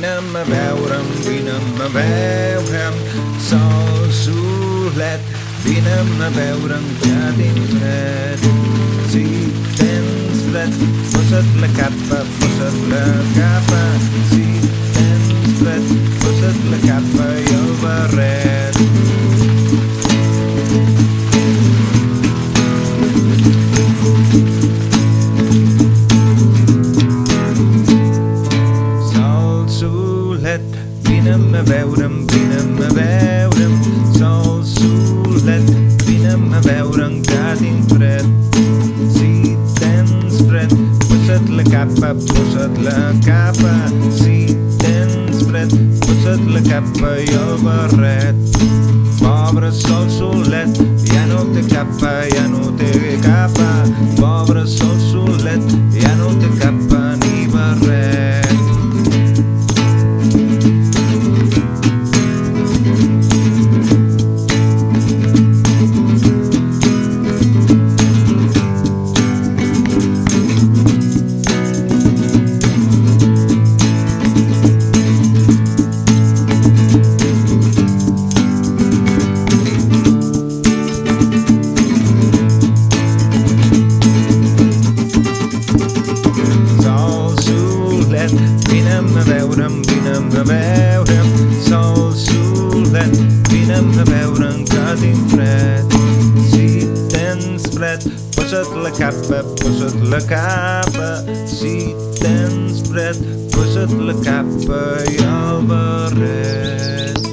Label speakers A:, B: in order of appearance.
A: vine'm a veure'm, sol, solet, vine'm a veure'm que tinc fred. Si tens fred, posa't la capa, si tens fred, posa't la capa i el barret. Vine'm a veure'm, sol, solet, vine'm a veure'm que tinc fred. Si tens fred, posa't la capa, si tens fred, posa't la capa i el barret. Pobre sol solet, ja no té capa, pobre sol solet, ja no té capa ni barret. Vine'm a veure'm, sol, solet, vine'm a veure'm que tinc fred. Si tens fred, posa't la capa, si tens fred, posa't la capa i el barret.